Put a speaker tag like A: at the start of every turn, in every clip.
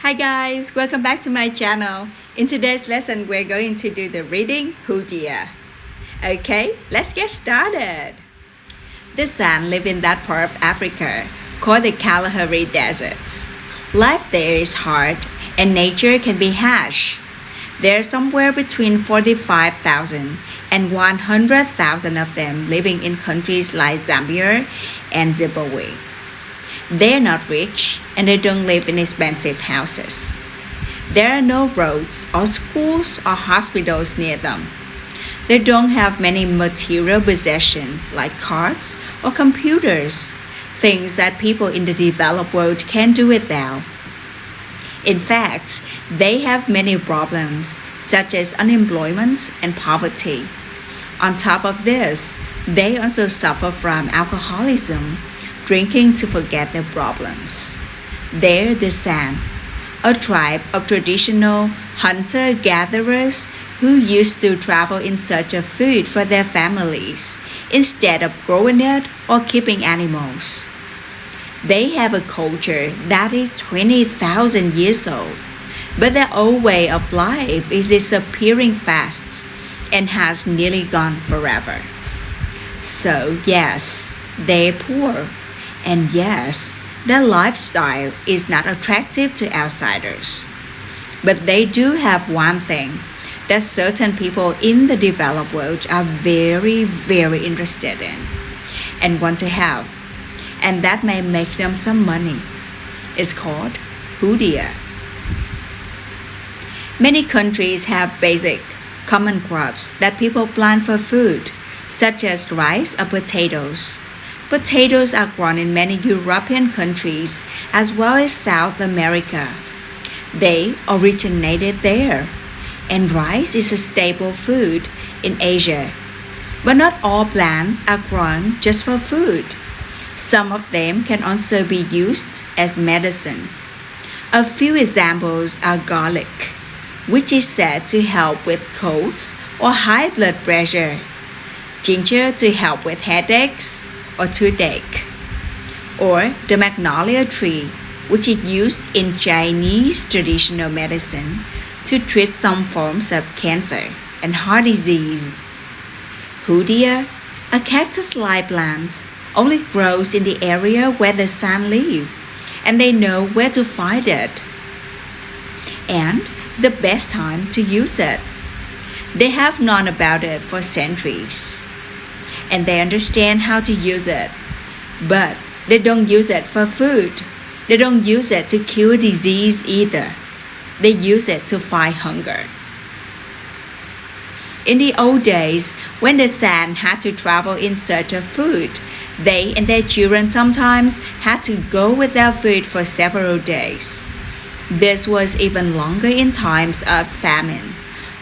A: Hi guys, welcome back to my channel. In today's lesson, we're going to do the reading Hoodia. Okay, let's get started. The San live in that part of Africa called the Kalahari Deserts. Life there is hard and nature can be harsh. There are somewhere between 45,000 and 100,000 of them living in countries like Zambia and Zimbabwe. They're not rich and they don't live in expensive houses. There are no roads or schools or hospitals near them. They don't have many material possessions like cars or computers, things that people in the developed world can do without. In fact, they have many problems such as unemployment and poverty. On top of this, they also suffer from alcoholism, drinking to forget their problems. They're the San, a tribe of traditional hunter-gatherers who used to travel in search of food for their families instead of growing it or keeping animals. They have a culture that is 20,000 years old, but their old way of life is disappearing fast and has nearly gone forever. So yes, they're poor. And yes, their lifestyle is not attractive to outsiders. But they do have one thing that certain people in the developed world are very interested in and want to have, and that may make them some money. It's called Hoodia. Many countries have basic, common crops that people plant for food, such as rice or potatoes. Potatoes are grown in many European countries as well as South America. They originated there, and rice is a staple food in Asia. But not all plants are grown just for food. Some of them can also be used as medicine. A few examples are garlic, which is said to help with colds or high blood pressure, ginger to help with headaches or toothache, or the magnolia tree, which is used in Chinese traditional medicine to treat some forms of cancer and heart disease. Hoodia, a cactus-like plant, only grows in the area where the San live, and they know where to find it and the best time to use it. They have known about it for centuries, and they understand how to use it. But they don't use it for food. They don't use it to cure disease either. They use it to fight hunger. In the old days, when the San had to travel in search of food, they and their children sometimes had to go without food for several days. This was even longer in times of famine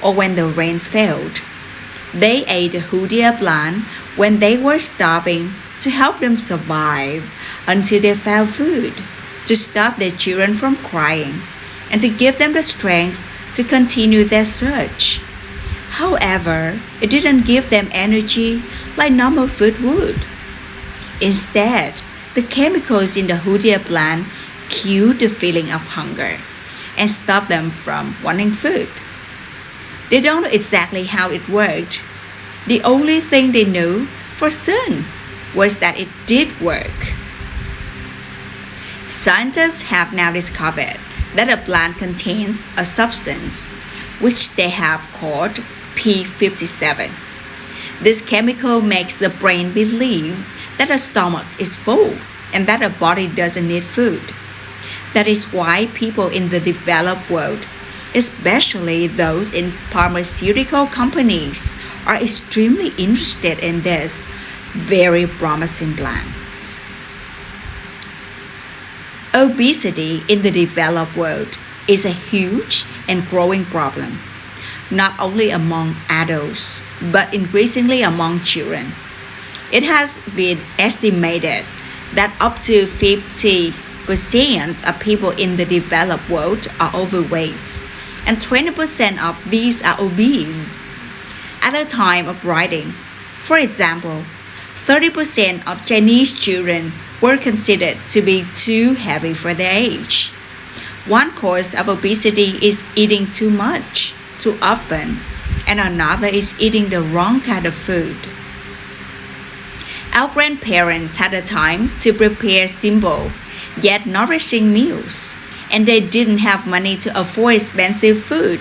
A: or when the rains failed. They ate the Hoodia plant when they were starving to help them survive until they found food, to stop their children from crying, and to give them the strength to continue their search. However, it didn't give them energy like normal food would. Instead, the chemicals in the Hoodia plant killed the feeling of hunger and stopped them from wanting food. They don't know exactly how it worked. The only thing they knew for certain was that it did work. Scientists have now discovered that a plant contains a substance which they have called P57. This chemical makes the brain believe that a stomach is full and that a body doesn't need food. That is why people in the developed world, especially those in pharmaceutical companies, are extremely interested in this very promising plant. Obesity in the developed world is a huge and growing problem, not only among adults, but increasingly among children. It has been estimated that up to 50% of people in the developed world are overweight, and 20% of these are obese. At the time of writing, for example, 30% of Chinese children were considered to be too heavy for their age, One cause of obesity is eating too much, too often, and another is eating the wrong kind of food. Our grandparents had a time to prepare simple yet nourishing meals, and they didn't have money to afford expensive food.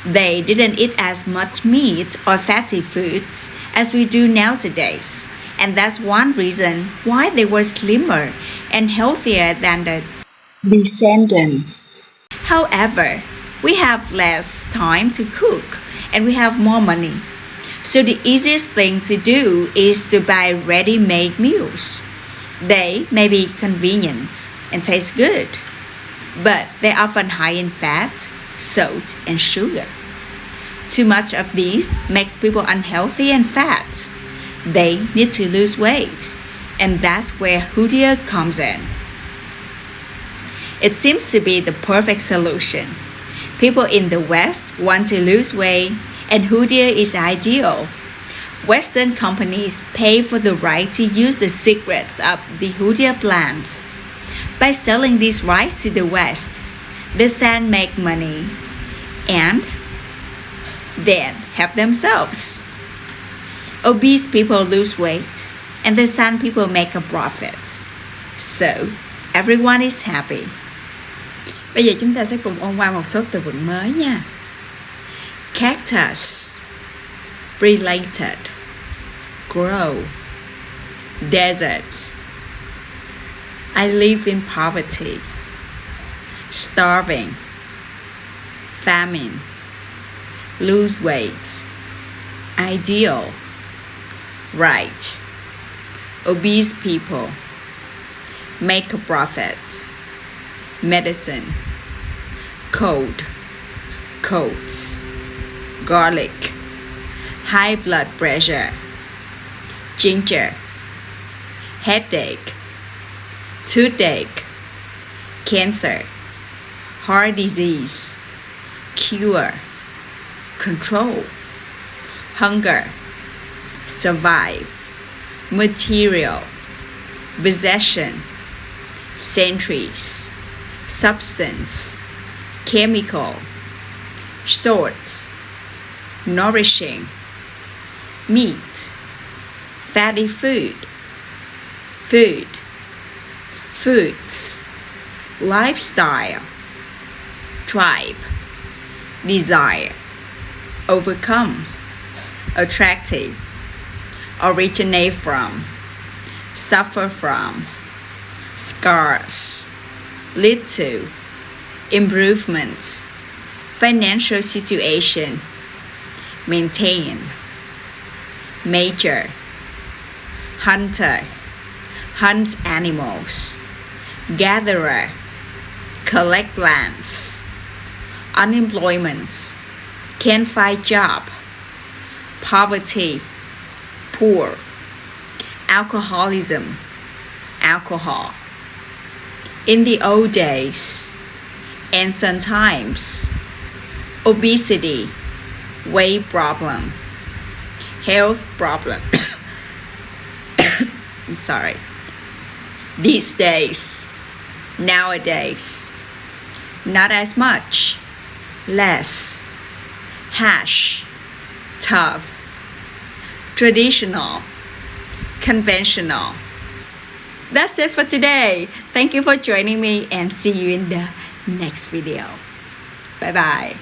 A: They didn't eat as much meat or fatty foods as we do nowadays, and that's one reason why they were slimmer and healthier than the descendants. However, we have less time to cook and we have more money. So the easiest thing to do is to buy ready-made meals. They may be convenient and taste good, but they're often high in fat, salt, and sugar. Too much of these makes people unhealthy and fat. They need to lose weight, and that's where Hoodia comes in. It seems to be the perfect solution. People in the West want to lose weight, and Hoodia is ideal. Western companies pay for the right to use the secrets of the Hoodia plant. By selling these rights to the West, the San make money and then have themselves. Obese people lose weight and the San people make a profit. So, everyone is happy. Bây giờ chúng ta sẽ cùng ôn qua một số từ vựng mới nha. Cactus, related, grow, desert. I live in poverty, starving, famine, lose weight, ideal, right, obese people, make a profit, medicine, cold, colds, garlic, high blood pressure, ginger, headache, toothache, cancer, heart disease, cure, control, hunger, survive, material, possession, centuries, substance, chemical, short, nourishing, meat, fatty food, food, foods, lifestyle, tribe, desire, overcome, attractive, originate from, suffer from, scars, lead to, improvement, financial situation, maintain, major, hunter, hunt animals, gatherer, collect plants, unemployment, can't find job, poverty, poor, alcoholism, alcohol. In the old days, ancient times, obesity, weight problem, health problem. I'm sorry. These days, nowadays, not as much, less, hash, tough, traditional, conventional. That's it for today. Thank you for joining me and see you in the next video. Bye bye.